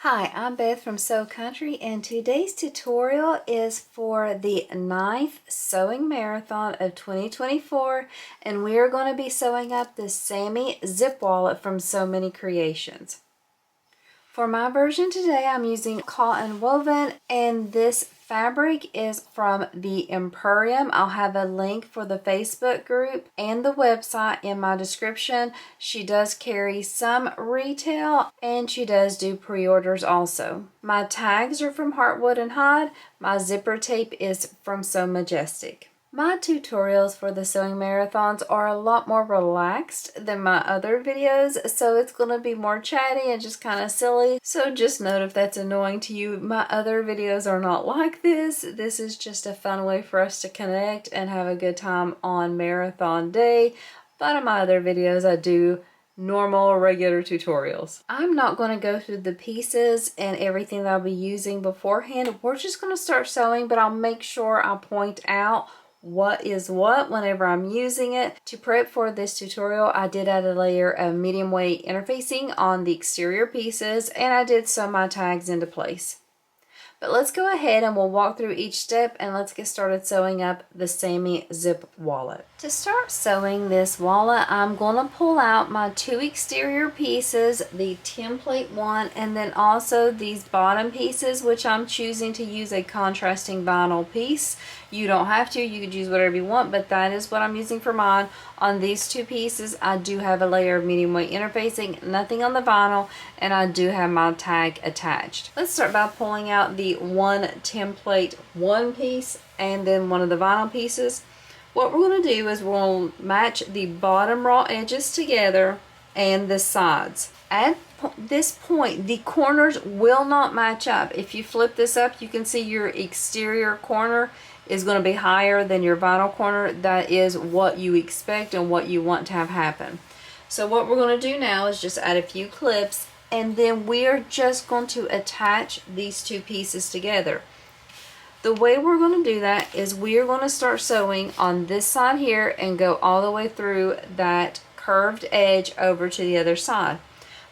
Hi, I'm Beth from Sew Country, and today's tutorial is for the 9th sewing marathon of 2024, and we are going to be sewing up this Sammy zip wallet from So Many Creations. For my version today, I'm using cotton woven, and this fabric is from the Empurrium. I'll have a link for the Facebook group and the website in my description. She does carry some retail, and she does do pre-orders also. My tags are from Heartwood and Hide. My zipper tape is from So Majestic. My tutorials for the sewing marathons are a lot more relaxed than my other videos, so it's going to be more chatty and just kind of silly. So just note if that's annoying to you. My other videos are not like this. This is just a fun way for us to connect and have a good time on marathon day. But in my other videos, I do normal regular tutorials. I'm not going to go through the pieces and everything that I'll be using beforehand. We're just going to start sewing, but I'll make sure I point out what is what whenever I'm using it. To prep for this tutorial, I did add a layer of medium weight interfacing on the exterior pieces, and I did sew my tags into place. But let's go ahead and we'll walk through each step, and let's get started sewing up the Sammy zip wallet. To start sewing this wallet, I'm going to pull out my two exterior pieces, the template one, and then also these bottom pieces, which I'm choosing to use a contrasting vinyl piece. You don't have to, you could use whatever you want, but that is what I'm using for mine. On these two pieces, I do have a layer of medium weight interfacing, nothing on the vinyl, and I do have my tag attached. Let's start by pulling out the one template one piece and then one of the vinyl pieces. What we're going to do is we're going to match the bottom raw edges together and the sides. At this point, the corners will not match up. If you flip this up, you can see your exterior corner is going to be higher than your vinyl corner. That is what you expect and what you want to have happen. So what we're going to do now is just add a few clips, and then we are just going to attach these two pieces together. The way we're going to do that is we are going to start sewing on this side here and go all the way through that curved edge over to the other side.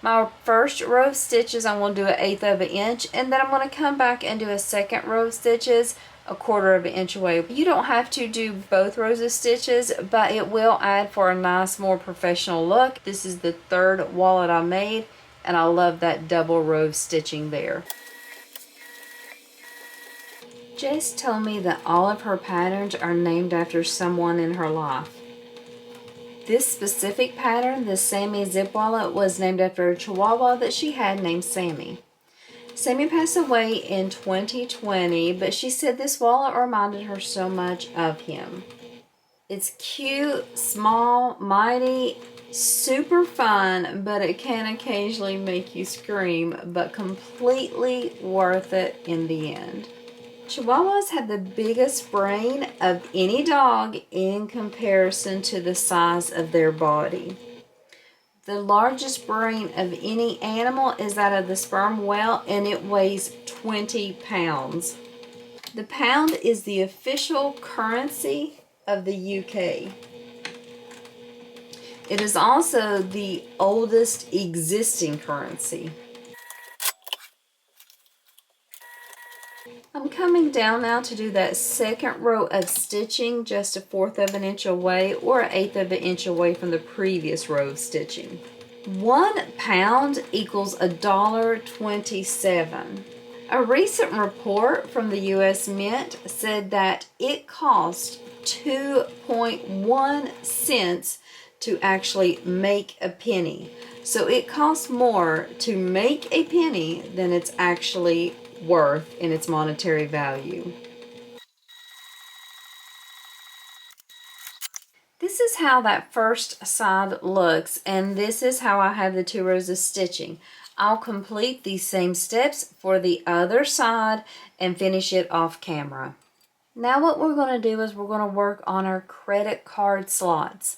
My first row of stitches, I'm going to do 1/8 of an inch, and then I'm going to come back and do a second row of stitches 1/4 of an inch away. You don't have to do both rows of stitches, but it will add for a nice, more professional look. This is the third wallet I made, and I love that double row of stitching there. Jess told me that all of her patterns are named after someone in her life. This specific pattern, the Sammy zip wallet, was named after a Chihuahua that she had named Sammy. Sammy passed away in 2020, but she said this wallet reminded her so much of him. It's cute, small, mighty, super fun, but it can occasionally make you scream, but completely worth it in the end. Chihuahuas have the biggest brain of any dog in comparison to the size of their body. The largest brain of any animal is that of the sperm whale, and it weighs 20 pounds. The pound is the official currency of the UK. It is also the oldest existing currency. I'm coming down now to do that second row of stitching just 1/4 of an inch away, or 1/8 of an inch away from the previous row of stitching. 1 pound equals $1.27. A recent report from the US Mint said that it cost 2.1 cents to actually make a penny. So it costs more to make a penny than it's actually worth in its monetary value. This is how that first side looks, and this is how I have the 2 rows of stitching. I'll complete these same steps for the other side and finish it off camera. Now what we're going to do is we're going to work on our credit card slots.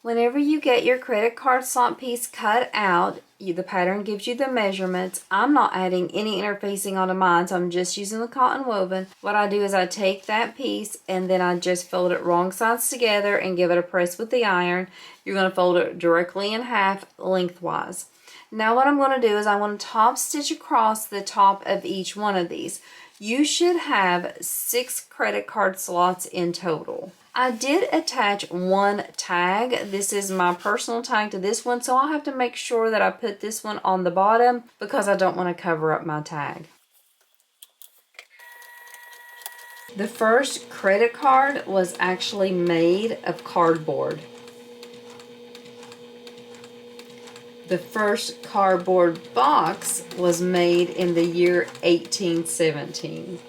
Whenever you get your credit card slot piece cut out, the pattern gives you the measurements. I'm not adding any interfacing onto mine, so I'm just using the cotton woven. What I do is I take that piece and then I just fold it wrong sides together and give it a press with the iron. You're going to fold it directly in half lengthwise. Now what I'm going to do is I want to top stitch across the top of each one of these. You should have 6 credit card slots in total. I did attach one tag. This is my personal tag to this one, so I'll have to make sure that I put this one on the bottom because I don't want to cover up my tag. The first credit card was actually made of cardboard. The first cardboard box was made in the year 1817.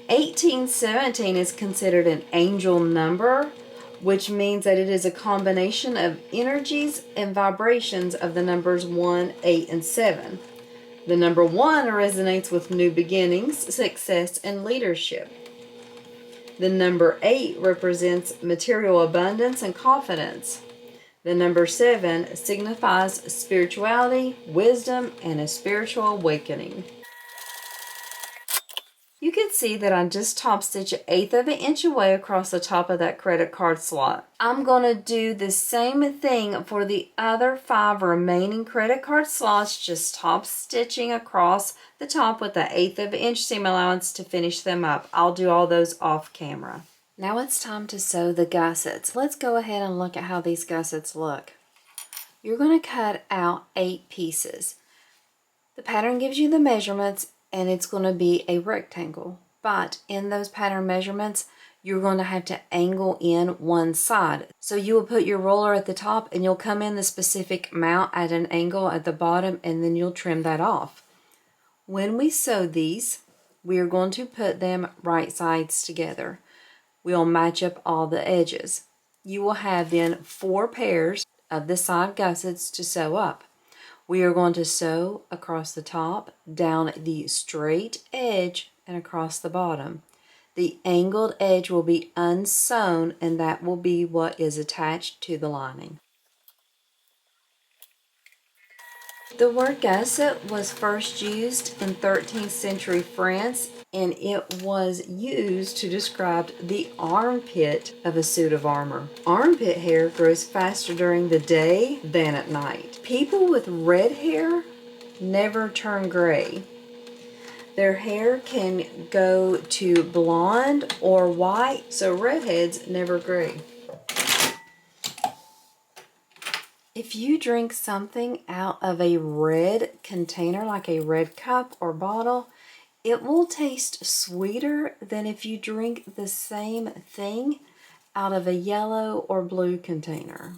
1817 is considered an angel number, which means that it is a combination of energies and vibrations of the numbers 1, 8, and 7. The number 1 resonates with new beginnings, success, and leadership. The number 8 represents material abundance and confidence. The number 7 signifies spirituality, wisdom, and a spiritual awakening. You can see that I just top stitch 1/8 of an inch away across the top of that credit card slot. I'm going to do the same thing for the other 5 remaining credit card slots, just top stitching across the top with the 1/8 of an inch seam allowance to finish them up. I'll do all those off camera. Now it's time to sew the gussets. Let's go ahead and look at how these gussets look. You're going to cut out 8 pieces. The pattern gives you the measurements and it's going to be a rectangle. But in those pattern measurements, you're going to have to angle in one side. So you will put your roller at the top and you'll come in the specific amount at an angle at the bottom and then you'll trim that off. When we sew these, we are going to put them right sides together. We'll match up all the edges. You will have then 4 pairs of the side gussets to sew up. We are going to sew across the top, down the straight edge, and across the bottom. The angled edge will be unsewn, and that will be what is attached to the lining. The word gusset was first used in 13th century France, and it was used to describe the armpit of a suit of armor. Armpit hair grows faster during the day than at night. People with red hair never turn gray. Their hair can go to blonde or white, so redheads never gray. If you drink something out of a red container, like a red cup or bottle, it will taste sweeter than if you drink the same thing out of a yellow or blue container.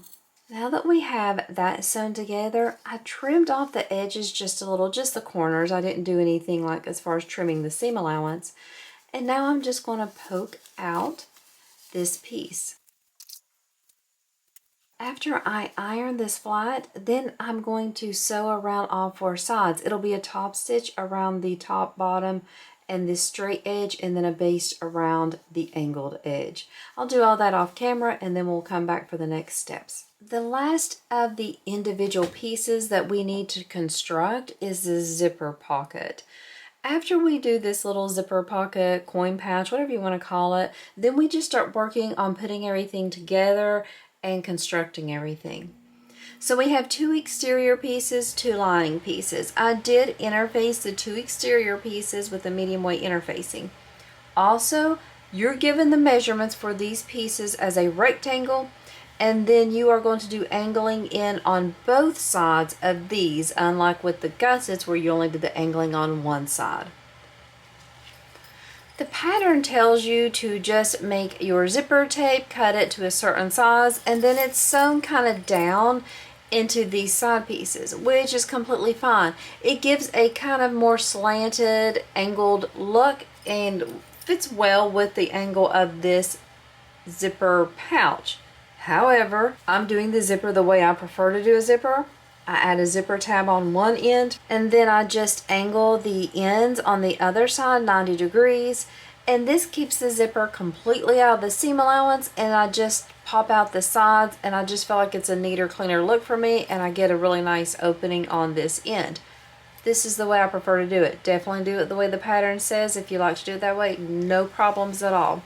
Now that we have that sewn together, I trimmed off the edges just a little, just the corners. I didn't do anything like as far as trimming the seam allowance. And now I'm just going to poke out this piece. After I iron this flat, then I'm going to sew around all 4 sides. It'll be a top stitch around the top, bottom, and this straight edge, and then a base around the angled edge. I'll do all that off camera, and then we'll come back for the next steps. The last of the individual pieces that we need to construct is the zipper pocket. After we do this little zipper pocket, coin pouch, whatever you want to call it, then we just start working on putting everything together and constructing everything. So we have 2 exterior pieces, 2 lining pieces. I did interface the 2 exterior pieces with the medium weight interfacing. Also, you're given the measurements for these pieces as a rectangle, and then you are going to do angling in on both sides of these, unlike with the gussets where you only did the angling on one side. The pattern tells you to just make your zipper tape, cut it to a certain size, and then it's sewn kind of down into these side pieces, which is completely fine. It gives a kind of more slanted, angled look and fits well with the angle of this zipper pouch. However, I'm doing the zipper the way I prefer to do a zipper. I add a zipper tab on one end, and then I just angle the ends on the other side 90 degrees, and this keeps the zipper completely out of the seam allowance, and I just pop out the sides, and I just feel like it's a neater, cleaner look for me, and I get a really nice opening on this end. This is the way I prefer to do it. Definitely do it the way the pattern says. If you like to do it that way, no problems at all.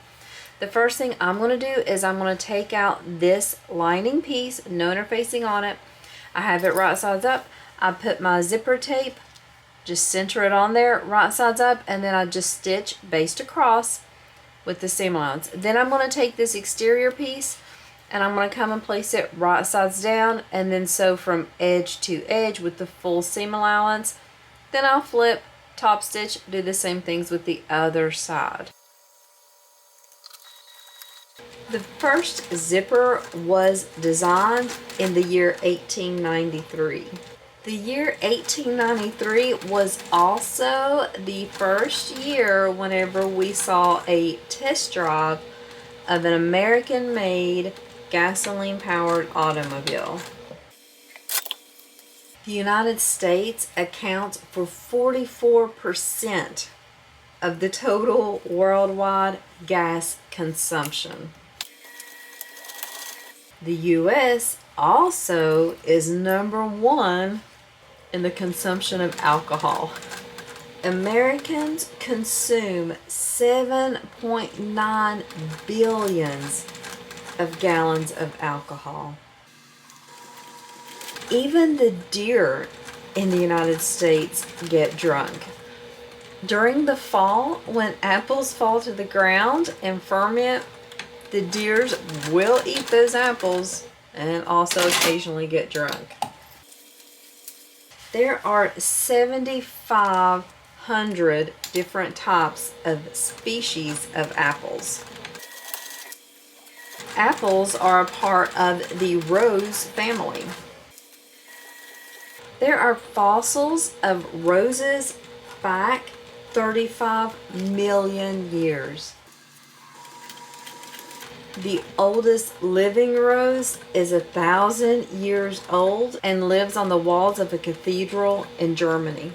The first thing I'm going to do is I'm going to take out this lining piece, no interfacing on it. I have it right sides up. I put my zipper tape, just center it on there, right sides up, and then I just stitch based across with the seam allowance. Then I'm going to take this exterior piece and I'm going to come and place it right sides down and then sew from edge to edge with the full seam allowance. Then I'll flip, top stitch, do the same things with the other side. The first zipper was designed in the year 1893. The year 1893 was also the first year whenever we saw a test drive of an American-made gasoline-powered automobile. The United States accounts for 44% of the total worldwide gas consumption. The U.S. also is _1 in the consumption of alcohol. Americans consume 7.9 billions of gallons of alcohol. Even the deer in the United States get drunk. During the fall, when apples fall to the ground and ferment, the deers will eat those apples and also occasionally get drunk. There are 7,500 different types of species of apples. Apples are a part of the rose family. There are fossils of roses back 35 million years. The oldest living rose is 1,000 years old and lives on the walls of a cathedral in Germany.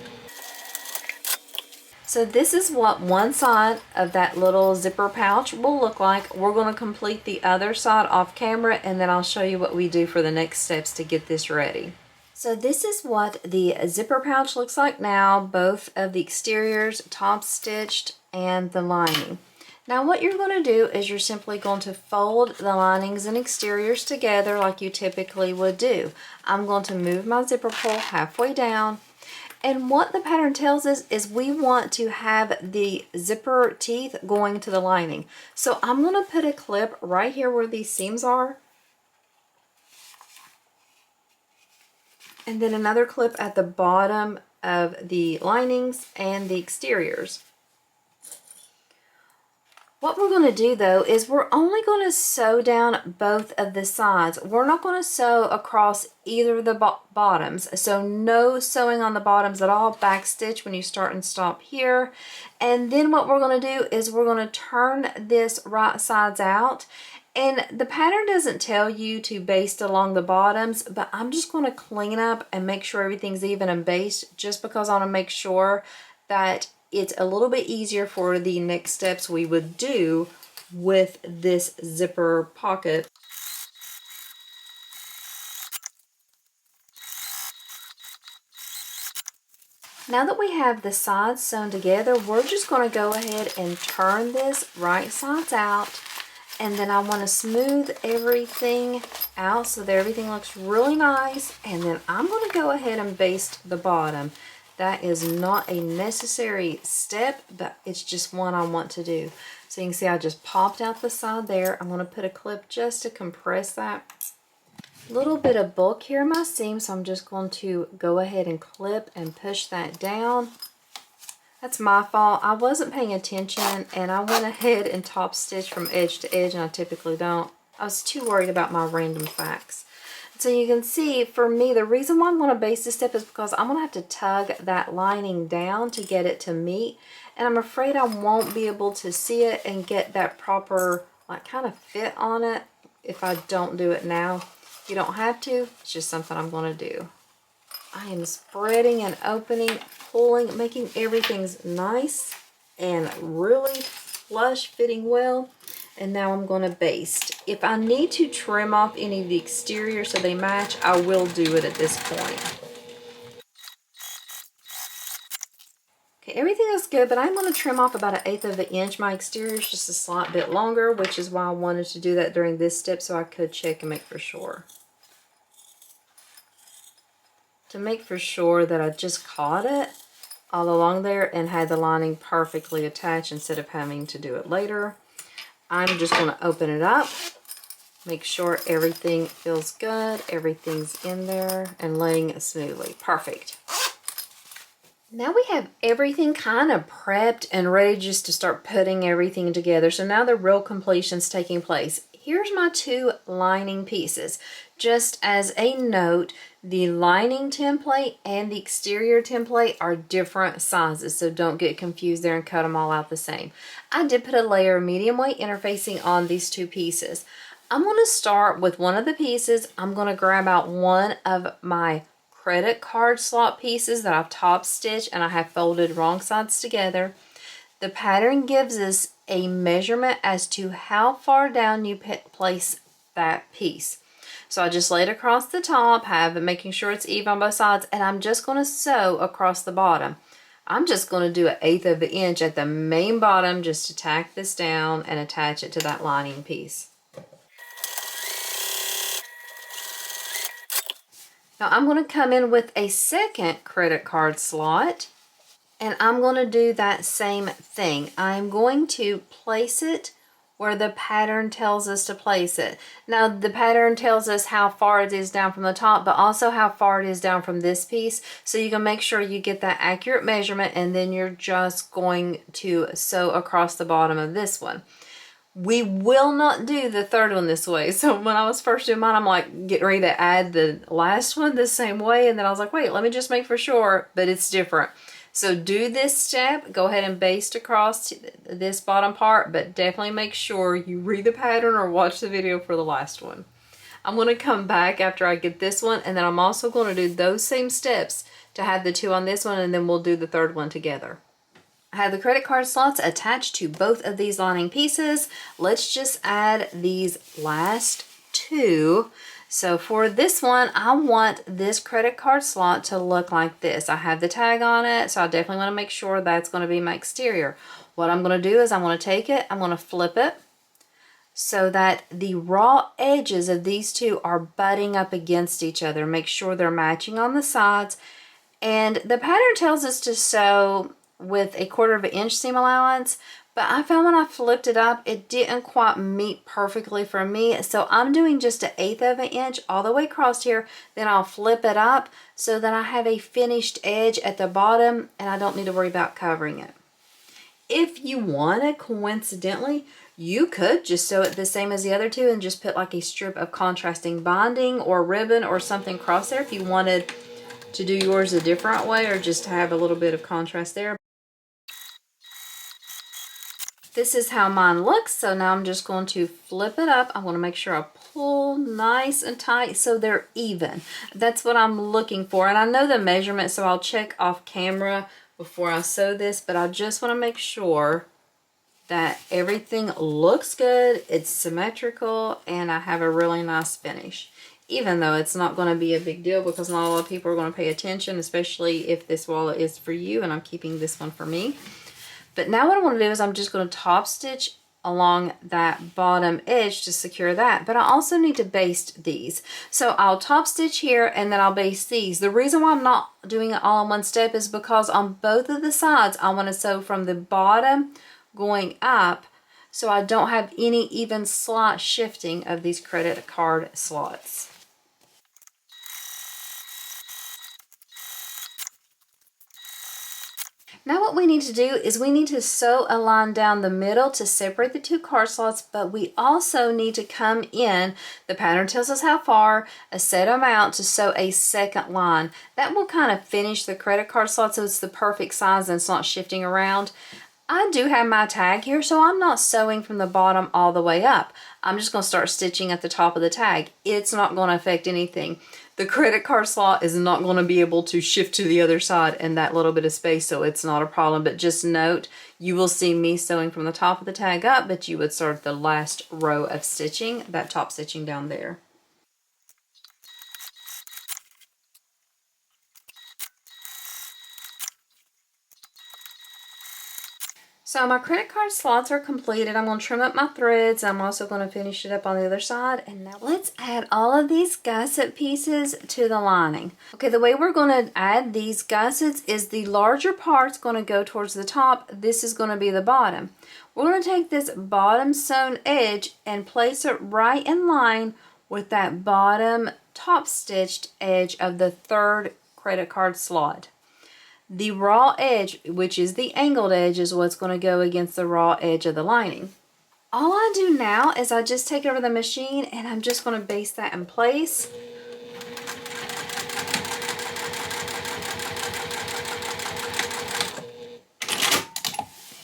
So this is what one side of that little zipper pouch will look like. We're going to complete the other side off camera and then I'll show you what we do for the next steps to get this ready. So this is what the zipper pouch looks like now, both of the exteriors, top stitched, and the lining. Now what you're going to do is you're simply going to fold the linings and exteriors together like you typically would do. I'm going to move my zipper pull halfway down. And what the pattern tells us is we want to have the zipper teeth going to the lining. So I'm going to put a clip right here where these seams are. And then another clip at the bottom of the linings and the exteriors. What we're going to do though is we're only going to sew down both of the sides. We're not going to sew across either of the bottoms. So no sewing on the bottoms at all. Back stitch when you start and stop here. And then what we're going to do is we're going to turn this right sides out. And the pattern doesn't tell you to baste along the bottoms, but I'm just going to clean up and make sure everything's even and based just because I want to make sure that it's a little bit easier for the next steps we would do with this zipper pocket. Now that we have the sides sewn together, we're just going to go ahead and turn this right sides out. And then I want to smooth everything out so that everything looks really nice. And then I'm going to go ahead and baste the bottom. That is not a necessary step, but it's just one I want to do. So you can see I just popped out the side there. I'm going to put a clip just to compress that. A little bit of bulk here in my seam, so I'm just going to go ahead and clip and push that down. That's my fault. I wasn't paying attention and I went ahead and top stitched from edge to edge, and I typically don't. I was too worried about my random facts. So you can see, for me, the reason why I'm going to baste this step is because I'm going to have to tug that lining down to get it to meet. And I'm afraid I won't be able to see it and get that proper, like, kind of fit on it if I don't do it now. You don't have to. It's just something I'm going to do. I am spreading and opening, pulling, making everything's nice and really flush, fitting well. And now I'm going to baste. If I need to trim off any of the exterior so they match, I will do it at this point. Okay, everything is good, but I'm going to trim off about 1/8 of an inch. My exterior is just a slight bit longer, which is why I wanted to do that during this step so I could check and make for sure. to make for sure that I just caught it all along there and had the lining perfectly attached instead of having to do it later. I'm just going to open it up, make sure everything feels good, everything's in there and laying smoothly. Perfect. Now we have everything kind of prepped and ready just to start putting everything together. So now the real completion's taking place. Here's my two lining pieces. Just as a note, the lining template and the exterior template are different sizes, so don't get confused there and cut them all out the same. I did put a layer of medium weight interfacing on these two pieces. I'm going to start with one of the pieces. I'm going to grab out one of my credit card slot pieces that I've top stitched and I have folded wrong sides together. The pattern gives us a measurement as to how far down you place that piece. So I just lay it across the top, making sure it's even on both sides, and I'm just going to sew across the bottom. I'm just going to do 1/8 of an inch at the main bottom just to tack this down and attach it to that lining piece. Now I'm going to come in with a second credit card slot and I'm going to do that same thing. I'm going to place it where the pattern tells us to place it. Now the pattern tells us how far it is down from the top, but also how far it is down from this piece. So you can make sure you get that accurate measurement and then you're just going to sew across the bottom of this one. We will not do the third one this way. So when I was first doing mine, I'm like getting ready to add the last one the same way. And then I was like, wait, let me just make for sure, but it's different. So do this step, go ahead and baste across this bottom part, but definitely make sure you read the pattern or watch the video for the last one. I'm going to come back after I get this one, and then I'm also going to do those same steps to have the two on this one, and then we'll do the third one together. I have the credit card slots attached to both of these lining pieces. Let's just add these last two. So for this one, I want this credit card slot to look like this. I have the tag on it, so I definitely want to make sure that's going to be my exterior. What I'm going to do is I'm going to take it, I'm going to flip it so that the raw edges of these two are butting up against each other. Make sure they're matching on the sides. And the pattern tells us to sew with 1/4 of an inch seam allowance, but I found when I flipped it up, it didn't quite meet perfectly for me. So I'm doing just 1/8 of an inch all the way across here. Then I'll flip it up so that I have a finished edge at the bottom and I don't need to worry about covering it. If you wanted, coincidentally, you could just sew it the same as the other two and just put like a strip of contrasting binding or ribbon or something across there if you wanted to do yours a different way or just have a little bit of contrast there. This is how mine looks, so now I'm just going to flip it up. I want to make sure I pull nice and tight so they're even. That's what I'm looking for, and I know the measurement, so I'll check off camera before I sew this, but I just want to make sure that everything looks good, it's symmetrical, and I have a really nice finish. Even though it's not going to be a big deal because not a lot of people are going to pay attention, especially if this wallet is for you and I'm keeping this one for me. But now what I want to do is I'm just going to top stitch along that bottom edge to secure that. But I also need to baste these. So I'll top stitch here and then I'll baste these. The reason why I'm not doing it all in one step is because on both of the sides I want to sew from the bottom going up so I don't have any even slight shifting of these credit card slots. Now what we need to do is we need to sew a line down the middle to separate the two card slots, but we also need to come in, the pattern tells us how far, a set amount to sew a second line. That will kind of finish the credit card slot so it's the perfect size and it's not shifting around. I do have my tag here, so I'm not sewing from the bottom all the way up. I'm just going to start stitching at the top of the tag. It's not going to affect anything. The credit card slot is not going to be able to shift to the other side in that little bit of space, so it's not a problem. But just note, you will see me sewing from the top of the tag up, but you would start the last row of stitching, that top stitching down there. So my credit card slots are completed. I'm going to trim up my threads. I'm also going to finish it up on the other side. And now let's add all of these gusset pieces to the lining. Okay, the way we're going to add these gussets is the larger part's going to go towards the top. This is going to be the bottom. We're going to take this bottom sewn edge and place it right in line with that bottom top stitched edge of the third credit card slot. The raw edge, which is the angled edge, is what's going to go against the raw edge of the lining. All I do now is I just take it over the machine and I'm just going to baste that in place.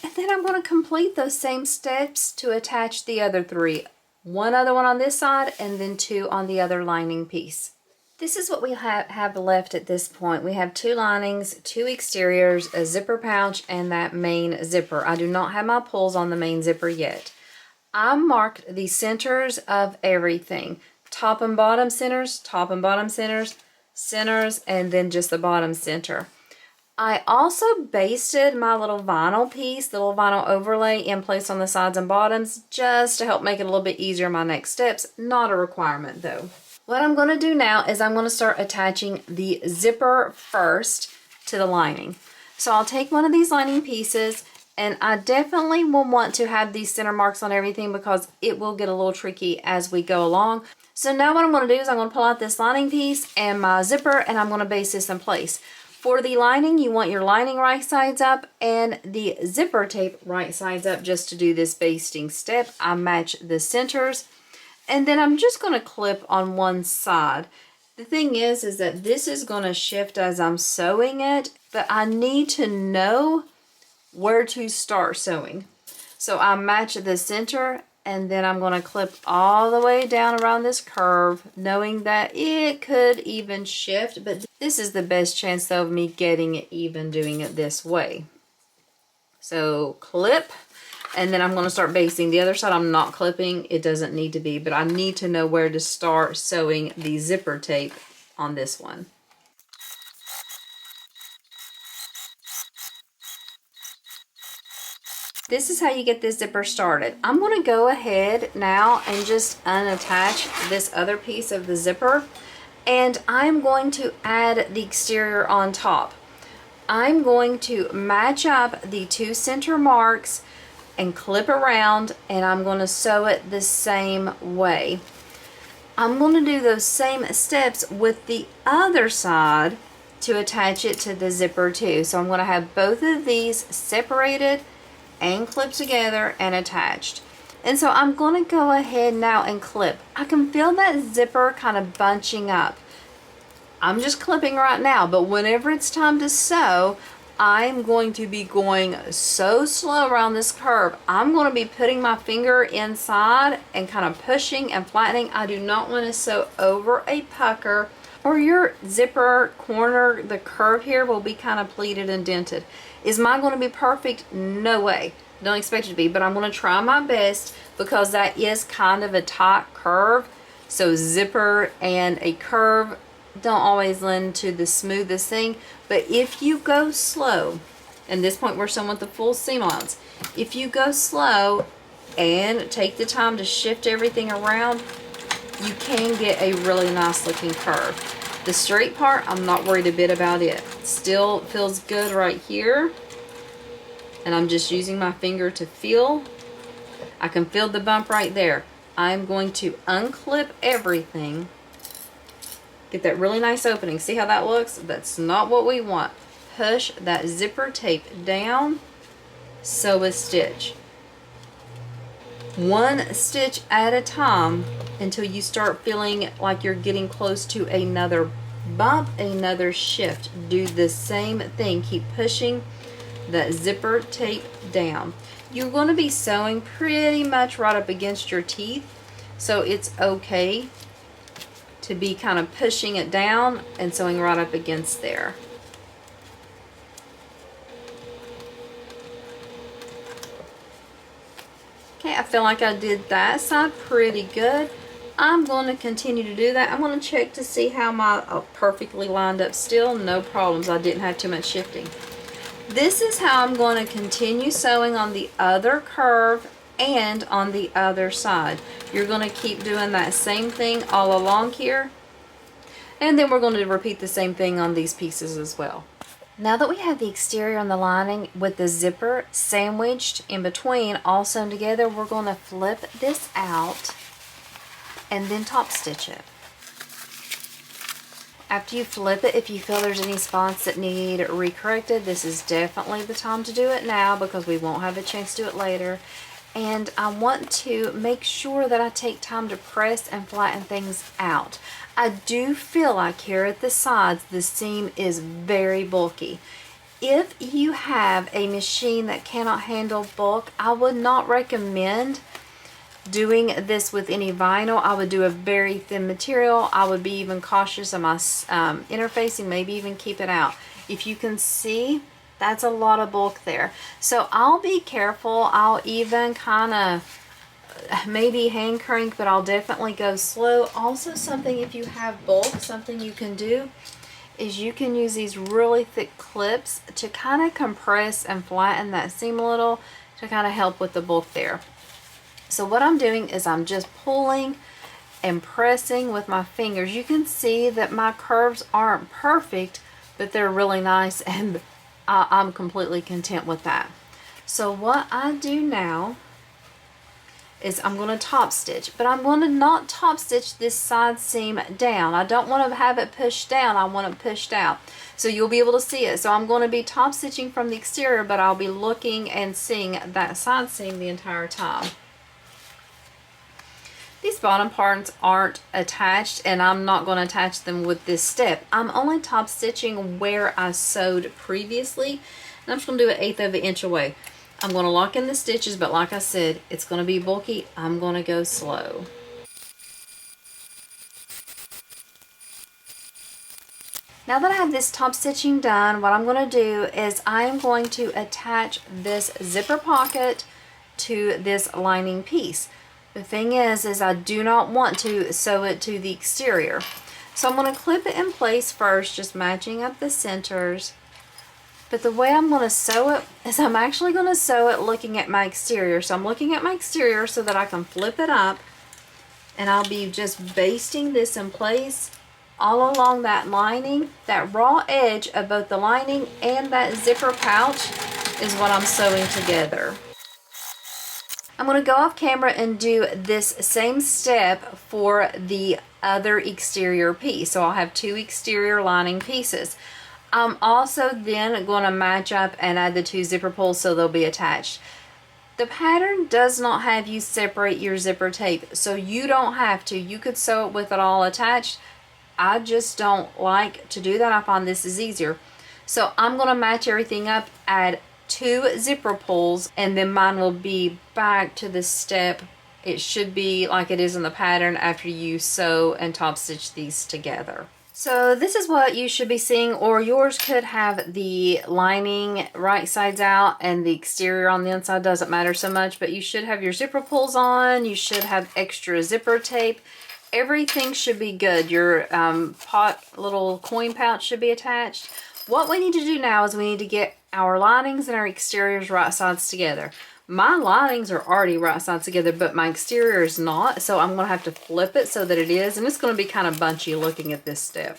And then I'm going to complete those same steps to attach the other three. One other one on this side and then two on the other lining piece. This is what we have left at this point. We have two linings, two exteriors, a zipper pouch, and that main zipper. I do not have my pulls on the main zipper yet. I marked the centers of everything. Top and bottom centers, top and bottom centers, centers, and then just the bottom center. I also basted my little vinyl piece, the little vinyl overlay in place on the sides and bottoms just to help make it a little bit easier in my next steps. Not a requirement though. What I'm going to do now is I'm going to start attaching the zipper first to the lining. So I'll take one of these lining pieces, and I definitely will want to have these center marks on everything because it will get a little tricky as we go along. So now what I'm going to do is I'm going to pull out this lining piece and my zipper, and I'm going to baste this in place. For the lining, you want your lining right sides up and the zipper tape right sides up just to do this basting step. I match the centers. And then I'm just going to clip on one side. The thing is that this is going to shift as I'm sewing it, but I need to know where to start sewing. So I match the center, and then I'm going to clip all the way down around this curve, knowing that it could even shift, but this is the best chance though of me getting it even doing it this way. So clip. And then I'm going to start basting. The other side I'm not clipping. It doesn't need to be, but I need to know where to start sewing the zipper tape on this one. This is how you get this zipper started. I'm going to go ahead now and just unattach this other piece of the zipper, and I'm going to add the exterior on top. I'm going to match up the two center marks and clip around, and I'm going to sew it the same way. I'm going to do those same steps with the other side to attach it to the zipper too. So I'm going to have both of these separated and clipped together and attached. And so I'm going to go ahead now and clip. I can feel that zipper kind of bunching up. I'm just clipping right now, but whenever it's time to sew, I'm going to be going so slow around this curve. I'm going to be putting my finger inside and kind of pushing and flattening. I do not want to sew over a pucker, or your zipper corner, the curve here will be kind of pleated and dented. Is mine going to be perfect? No way. Don't expect it to be, but I'm going to try my best because that is kind of a tight curve. So zipper and a curve don't always lend to the smoothest thing, but if you go slow, and this point we're sewing with the full seam allowance, if you go slow and take the time to shift everything around, you can get a really nice looking curve. The straight part, I'm not worried a bit about it. Still feels good right here, and I'm just using my finger to feel. I can feel the bump right there. I'm going to unclip everything. Get that really nice opening. See how that looks? That's not what we want. Push that zipper tape down, sew a stitch. One stitch at a time until you start feeling like you're getting close to another bump, another shift. Do the same thing. Keep pushing that zipper tape down. You're going to be sewing pretty much right up against your teeth, so it's okay to be kind of pushing it down and sewing right up against there. Okay, I feel like I did that side pretty good. I'm going to continue to do that. I'm going to check to see how my perfectly lined up still. No problems. I didn't have too much shifting. This is how I'm going to continue sewing on the other curve and on the other side. You're going to keep doing that same thing all along here. And then we're going to repeat the same thing on these pieces as well. Now that we have the exterior and the lining with the zipper sandwiched in between, all sewn together, we're going to flip this out and then top stitch it. After you flip it, if you feel there's any spots that need recorrected, this is definitely the time to do it now because we won't have a chance to do it later. And I want to make sure that I take time to press and flatten things out. I do feel like here at the sides, the seam is very bulky. If you have a machine that cannot handle bulk, I would not recommend doing this with any vinyl. I would do a very thin material. I would be even cautious of my interfacing, maybe even keep it out. If you can see, that's a lot of bulk there. So I'll be careful. I'll even kind of maybe hand crank, but I'll definitely go slow. Also, something if you have bulk, something you can do is you can use these really thick clips to kind of compress and flatten that seam a little to kind of help with the bulk there. So what I'm doing is I'm just pulling and pressing with my fingers. You can see that my curves aren't perfect, but they're really nice, and I'm completely content with that. So what I do now is I'm going to top stitch, but I'm going to not top stitch this side seam down. I don't want to have it pushed down. I want it pushed out. So you'll be able to see it. So I'm going to be top stitching from the exterior, but I'll be looking and seeing that side seam the entire time. These bottom parts aren't attached, and I'm not going to attach them with this step. I'm only top stitching where I sewed previously, and I'm just going to do 1/8 of an inch away. I'm going to lock in the stitches, but like I said, it's going to be bulky. I'm going to go slow. Now that I have this top stitching done, what I'm going to do is I am going to attach this zipper pocket to this lining piece. The thing is I do not want to sew it to the exterior. So I'm going to clip it in place first, just matching up the centers. But the way I'm going to sew it is I'm actually going to sew it looking at my exterior. So I'm looking at my exterior so that I can flip it up, and I'll be just basting this in place all along that lining. That raw edge of both the lining and that zipper pouch is what I'm sewing together. I'm going to go off camera and do this same step for the other exterior piece. So I'll have 2 exterior lining pieces. I'm also then going to match up and add the 2 zipper pulls so they'll be attached. The pattern does not have you separate your zipper tape, so you don't have to. You could sew it with it all attached. I just don't like to do that. I find this is easier. So I'm going to match everything up, add 2 zipper pulls, and then mine will be back to the step. It should be like it is in the pattern after you sew and top stitch these together. So this is what you should be seeing, or yours could have the lining right sides out and the exterior on the inside. Doesn't matter so much, but you should have your zipper pulls on. You should have extra zipper tape. Everything should be good. Your little coin pouch should be attached. What we need to do now is we need to get our linings and our exteriors right sides together. My linings are already right sides together, but my exterior is not, so I'm going to have to flip it so that it is, and it's going to be kind of bunchy looking at this step.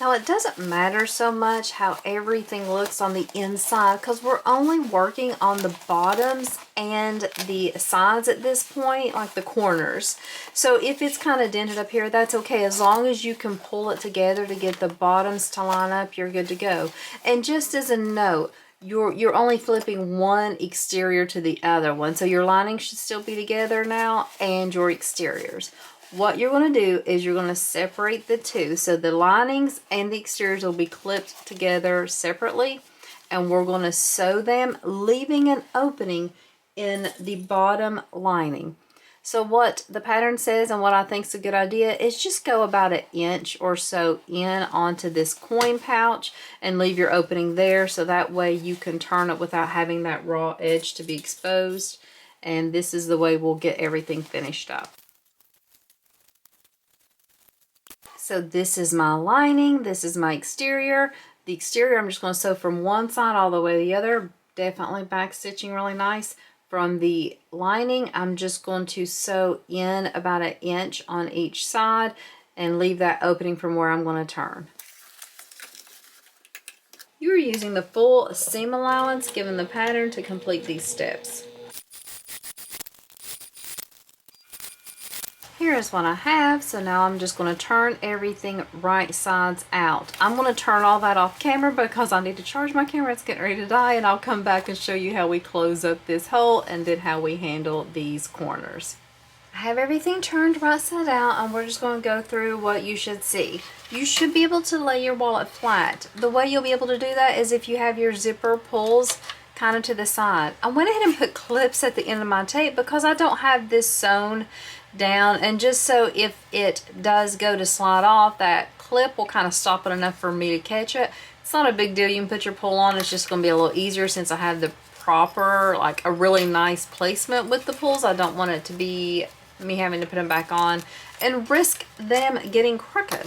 Now it doesn't matter so much how everything looks on the inside because we're only working on the bottoms and the sides at this point, like the corners. So if it's kind of dented up here, that's okay. As long as you can pull it together to get the bottoms to line up, you're good to go. And just as a note, you're only flipping one exterior to the other one. So your lining should still be together now and your exteriors. What you're going to do is you're going to separate the two. So the linings and the exteriors will be clipped together separately, and we're going to sew them, leaving an opening in the bottom lining. So what the pattern says and what I think is a good idea is just go about 1 inch or so in onto this coin pouch and leave your opening there, so that way you can turn it without having that raw edge to be exposed. And this is the way we'll get everything finished up. So this is my lining, this is my exterior. The exterior I'm just going to sew from one side all the way to the other, definitely back stitching really nice. From the lining, I'm just going to sew in about 1 inch on each side and leave that opening from where I'm going to turn. You are using the full seam allowance given the pattern to complete these steps. Here is what I have, so now I'm just going to turn everything right sides out. I'm going to turn all that off camera because I need to charge my camera. It's getting ready to die, and I'll come back and show you how we close up this hole and then how we handle these corners. I have everything turned right side out, and we're just going to go through what you should see. You should be able to lay your wallet flat. The way you'll be able to do that is if you have your zipper pulls kind of to the side. I went ahead and put clips at the end of my tape because I don't have this sewn down, and just so if it does go to slide off, that clip will kind of stop it enough for me to catch it. It's not a big deal. You can put your pull on. It's just going to be a little easier since I have the proper, like a really nice placement with the pulls. I don't want it to be me having to put them back on and risk them getting crooked.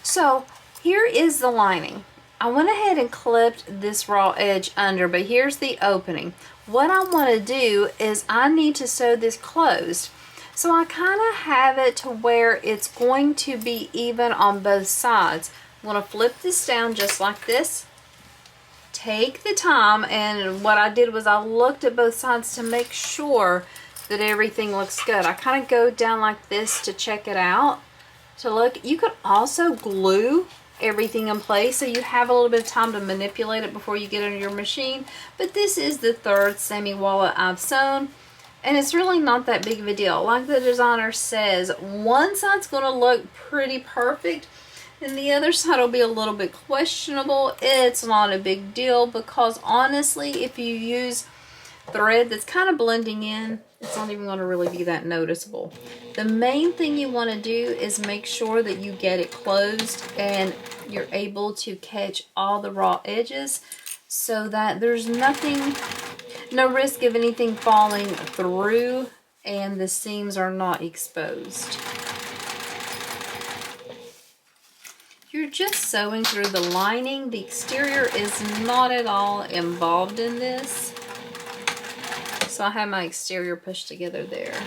So here is the lining. I went ahead and clipped this raw edge under, but here's the opening. What I want to do is I need to sew this closed. So I kind of have it to where it's going to be even on both sides. I'm going to flip this down just like this. Take the time, and what I did was I looked at both sides to make sure that everything looks good. I kind of go down like this to check it out. To look, you could also glue everything in place so you have a little bit of time to manipulate it before you get it in your machine. But this is the 3rd Sammy wallet I've sewn. And it's really not that big of a deal. Like the designer says, one side's going to look pretty perfect and the other side will be a little bit questionable. It's not a big deal because honestly, if you use thread that's kind of blending in, it's not even going to really be that noticeable. The main thing you want to do is make sure that you get it closed and you're able to catch all the raw edges so that there's no risk of anything falling through and the seams are not exposed. You're just sewing through the lining. The exterior is not at all involved in this. So I have my exterior pushed together there.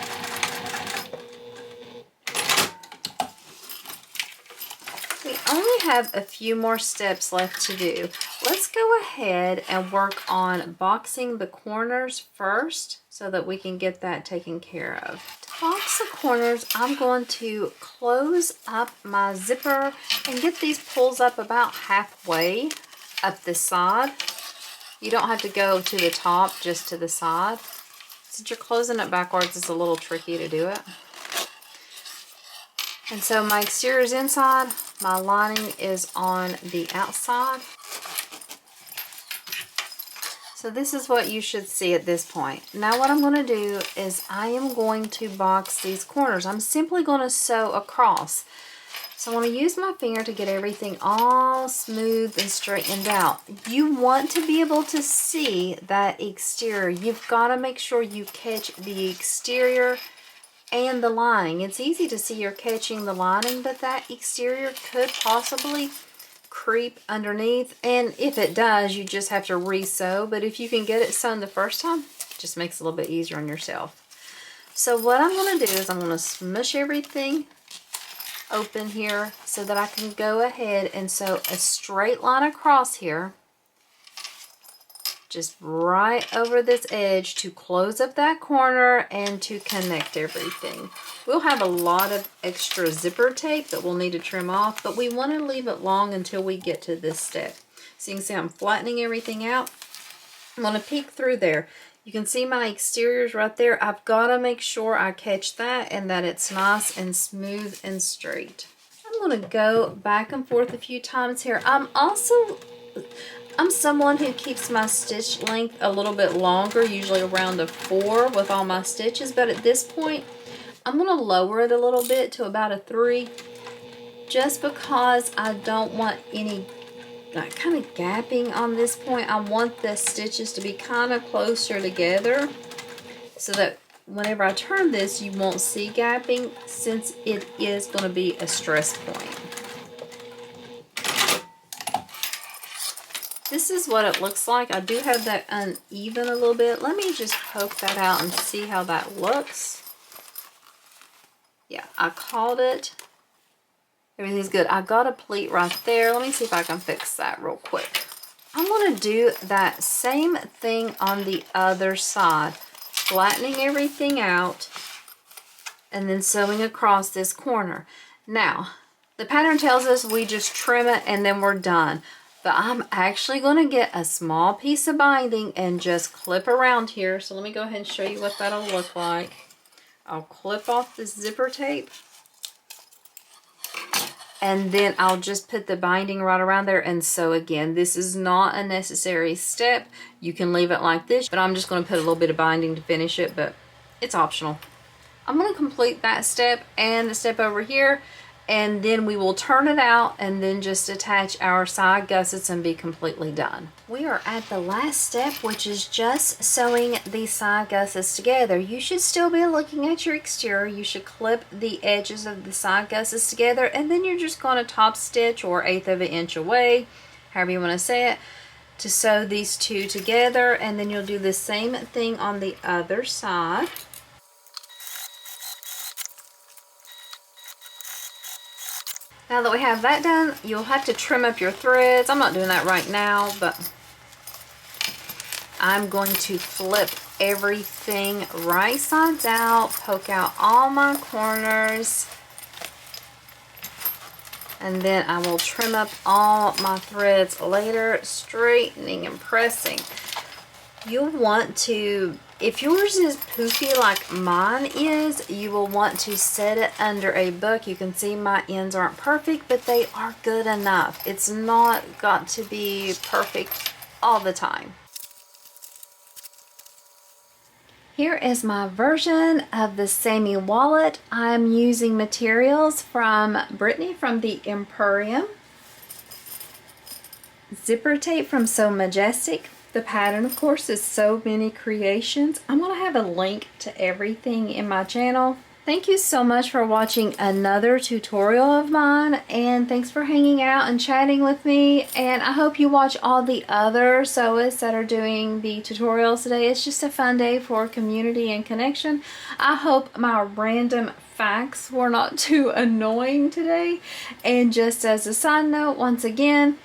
We only have a few more steps left to do. Let's go ahead and work on boxing the corners first so that we can get that taken care of. To box the corners, I'm going to close up my zipper and get these pulls up about halfway up the side. You don't have to go to the top, just to the side. Since you're closing it backwards, it's a little tricky to do it. And so my exterior is inside, my lining is on the outside. So this is what you should see at this point. Now what I'm going to do is I am going to box these corners. I'm simply going to sew across. So I want to use my finger to get everything all smooth and straightened out. You want to be able to see that exterior. You've got to make sure you catch the exterior and the lining. It's easy to see you're catching the lining, but that exterior could possibly creep underneath, and if it does, you just have to re-sew. But if you can get it sewn the first time, it just makes it a little bit easier on yourself. So what I'm going to do is I'm going to smush everything open here so that I can go ahead and sew a straight line across here, just right over this edge to close up that corner and to connect everything. We'll have a lot of extra zipper tape that we'll need to trim off, but we want to leave it long until we get to this step. So you can see I'm flattening everything out. I'm going to peek through there. You can see my exteriors right there. I've got to make sure I catch that and that it's nice and smooth and straight. I'm going to go back and forth a few times here. I'm someone who keeps my stitch length a little bit longer, usually around a 4 with all my stitches, but at this point I'm going to lower it a little bit to about a 3 just because I don't want any kind of gapping on this point. I want the stitches to be kind of closer together so that whenever I turn this, you won't see gapping since it is going to be a stress point. This is what it looks like. I do have that uneven a little bit. Let me just poke that out and see how that looks. Yeah, I called it. Everything's good. I got a pleat right there. Let me see if I can fix that real quick. I'm going to do that same thing on the other side. Flattening everything out and then sewing across this corner. Now, the pattern tells us we just trim it and then we're done. But I'm actually going to get a small piece of binding and just clip around here. So let me go ahead and show you what that'll look like. I'll clip off this zipper tape. And then I'll just put the binding right around there and sew again. This is not a necessary step. You can leave it like this, but I'm just going to put a little bit of binding to finish it, but it's optional. I'm going to complete that step and the step over here, and then we will turn it out and then just attach our side gussets and be completely done. We are at the last step, which is just sewing the side gussets together. You should still be looking at your exterior. You should clip the edges of the side gussets together, and then you're just going to top stitch or 1/8 of an inch away, however you want to say it, to sew these two together, and then you'll do the same thing on the other side. Now that we have that done, you'll have to trim up your threads. I'm not doing that right now, but I'm going to flip everything right sides out, poke out all my corners, and then I will trim up all my threads later, straightening and pressing. You'll want to, if yours is poofy like mine is, you will want to set it under a book. You can see my ends aren't perfect, but they are good enough. It's not got to be perfect all the time. Here is my version of the Sammy wallet. I'm using materials from Brittany from the Empurrium, zipper tape from So Majestic. The pattern, of course, is So Many Creations. I'm going to have a link to everything in my channel. Thank you so much for watching another tutorial of mine, and thanks for hanging out and chatting with me, and I hope you watch all the other sewists that are doing the tutorials today. It's just a fun day for community and connection. I hope my random facts were not too annoying today. And just as a side note, once again,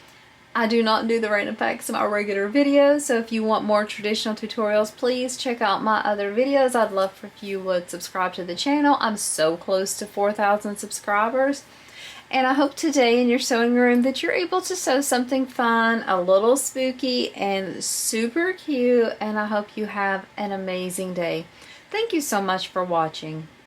I do not do the random facts in my regular videos, so if you want more traditional tutorials, please check out my other videos. I'd love if you would subscribe to the channel. I'm so close to 4,000 subscribers. And I hope today in your sewing room that you're able to sew something fun, a little spooky, and super cute. And I hope you have an amazing day. Thank you so much for watching.